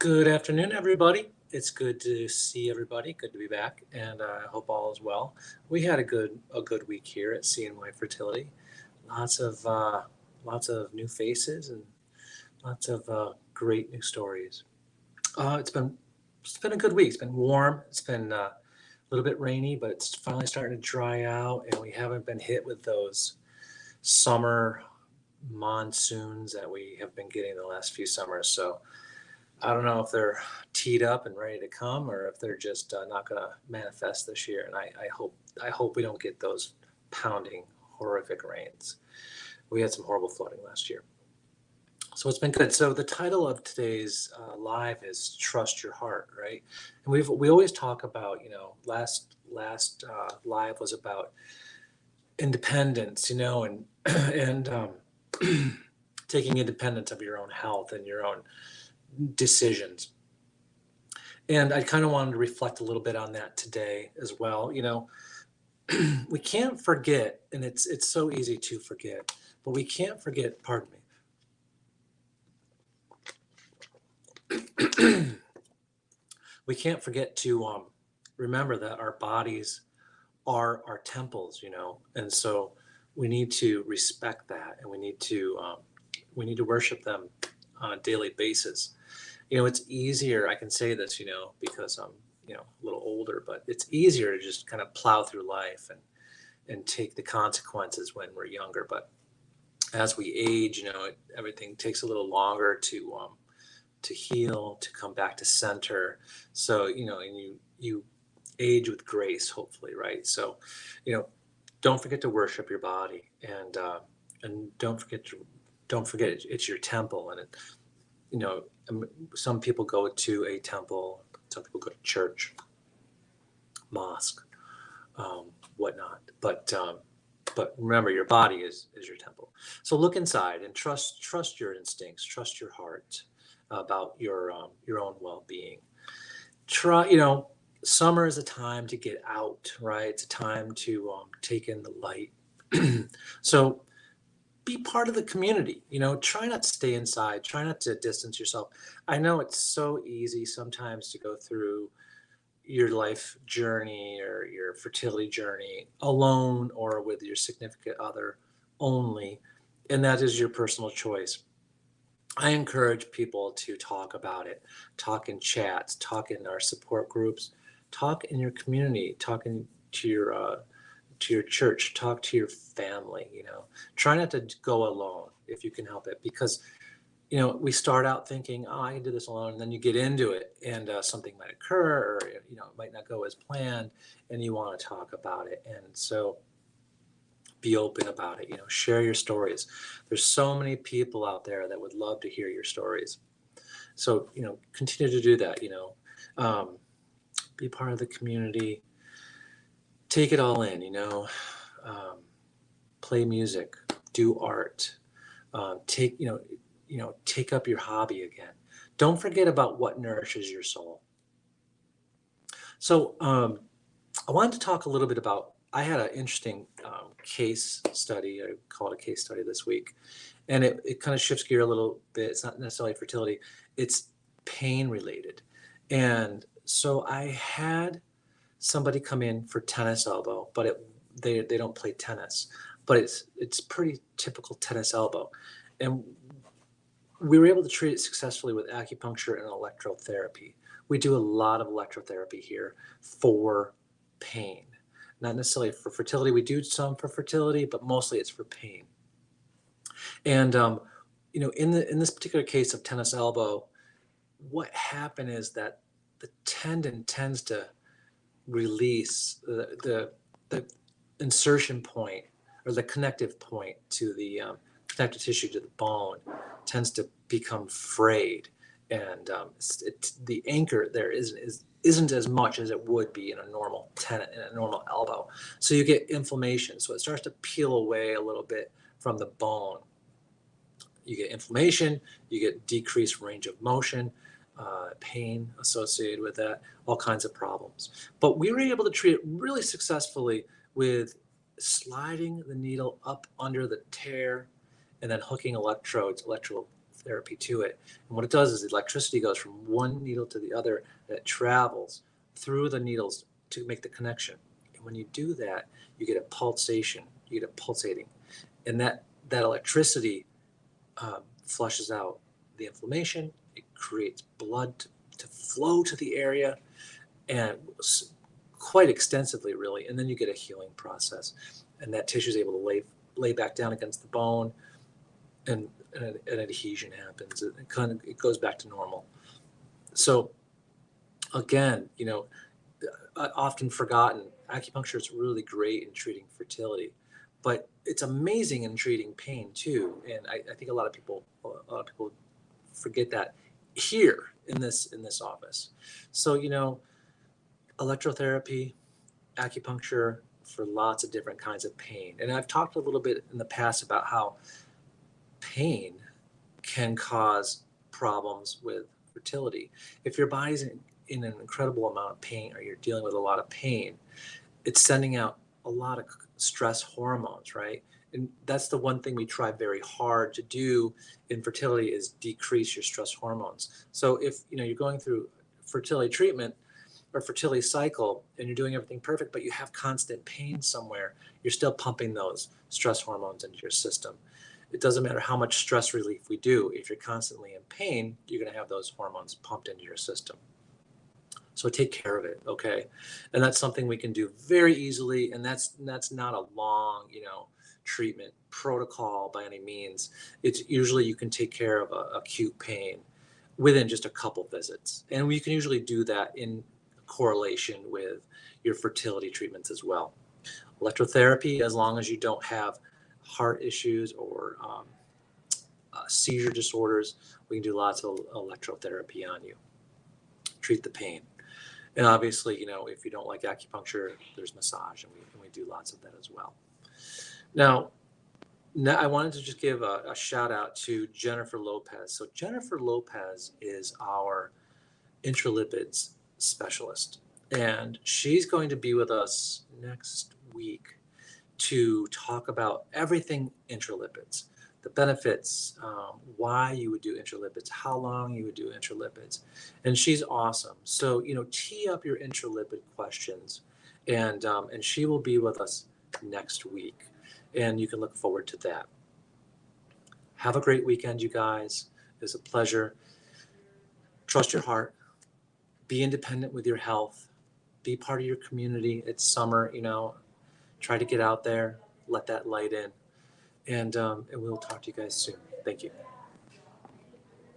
Good afternoon, everybody. It's good to see everybody. Good to be back, and I hope all is well. We had a good week here at CNY Fertility. Lots of lots of new faces and lots of great new stories. It's been a good week. It's been warm. It's been a little bit rainy, but it's finally starting to dry out, and we haven't been hit with those summer monsoons that we have been getting the last few summers. So I don't know if they're teed up and ready to come, or if they're just not going to manifest this year. And I hope we don't get those pounding, horrific rains. We had some horrible flooding last year, so it's been good. So the title of today's live is "Trust Your Heart," right? And we always talk about, last live was about independence, and taking independence of your own health and your own decisions. And I kind of wanted to reflect a little bit on that today as well. We can't forget, and it's so easy to forget, but we can't forget, pardon me, we can't forget to remember that our bodies are our temples, and so we need to respect that, and we need to worship them on a daily basis. It's easier. I can say this, because I'm, a little older, but it's easier to just kind of plow through life and take the consequences when we're younger. But as we age, everything takes a little longer to heal, to come back to center. So, and you age with grace, hopefully, right? So, you know, don't forget to worship your body, and don't forget it's your temple, and you know some people go to a temple, some people go to church, mosque, whatnot, but remember, your body is your temple. So look inside and trust your instincts, trust your heart about your own well-being. Try, summer is a time to get out, right? It's a time to take in the light. So be part of the community. Try not to stay inside. Try not to distance yourself. I know it's so easy sometimes to go through your life journey or your fertility journey alone or with your significant other only, and that is your personal choice. I encourage people to talk about it, talk in chats, talk in our support groups, talk in your community, talking to your church, talk to your family. Try not to go alone if you can help it, because we start out thinking, oh, I can do this alone, and then you get into it, and something might occur, or it might not go as planned, and you want to talk about it. And so be open about it. Share your stories. There's so many people out there that would love to hear your stories. So continue to do that. Um, be part of the community. Take it all in. Um, Play music, do art, take up your hobby again. Don't forget about what nourishes your soul. So I wanted to talk a little bit about. I had an interesting case study. I call it a case study this week, and it kind of shifts gear a little bit. It's not necessarily fertility; it's pain related. And so I had somebody come in for tennis elbow, but they don't play tennis, but it's pretty typical tennis elbow, and we were able to treat it successfully with acupuncture and electrotherapy. We do a lot of electrotherapy here for pain, not necessarily for fertility. We do some for fertility, but mostly it's for pain. And in this particular case of tennis elbow, what happened is that the tendon tends to release the insertion point, or the connective point to the connective tissue to the bone, tends to become frayed, and the anchor there isn't as much as it would be in a normal tendon, in a normal elbow. So you get inflammation. So it starts to peel away a little bit from the bone. You get inflammation. You get decreased range of motion. Pain associated with that, all kinds of problems. But we were able to treat it really successfully with sliding the needle up under the tear and then hooking electrotherapy electrotherapy to it. And what it does is the electricity goes from one needle to the other, and it travels through the needles to make the connection. And when you do that, you get a pulsation, you get a pulsating, and that electricity flushes out the inflammation. It creates blood to flow to the area, and quite extensively, really. And then you get a healing process, and that tissue is able to lay back down against the bone, and an adhesion happens. It goes back to normal. So again, often forgotten, acupuncture is really great in treating fertility, but it's amazing in treating pain too. And I think a lot of people forget that here in this office. So electrotherapy, acupuncture for lots of different kinds of pain. And I've talked a little bit in the past about how pain can cause problems with fertility. If your body's in an incredible amount of pain, or you're dealing with a lot of pain, it's sending out a lot of stress hormones, right? And that's the one thing we try very hard to do in fertility, is decrease your stress hormones. So if you're going through fertility treatment or fertility cycle and you're doing everything perfect, but you have constant pain somewhere, you're still pumping those stress hormones into your system. It doesn't matter how much stress relief we do. If you're constantly in pain, you're going to have those hormones pumped into your system. So take care of it, okay? And that's something we can do very easily, and that's not a long, treatment protocol by any means. It's usually you can take care of acute pain within just a couple visits, and we can usually do that in correlation with your fertility treatments as well. Electrotherapy, as long as you don't have heart issues or seizure disorders, we can do lots of electrotherapy on you, treat the pain. And obviously, if you don't like acupuncture, there's massage, and we do lots of that as well. Now I wanted to just give a shout out to Jennifer Lopez. So Jennifer Lopez is our intralipids specialist, and she's going to be with us next week to talk about everything intralipids, the benefits, why you would do intralipids, how long you would do intralipids. And she's awesome. So, tee up your intralipid questions, and she will be with us next week. And you can look forward to that. Have a great weekend, you guys. It's a pleasure. Trust your heart. Be independent with your health. Be part of your community. It's summer, try to get out there, let that light in. And we'll talk to you guys soon. Thank you.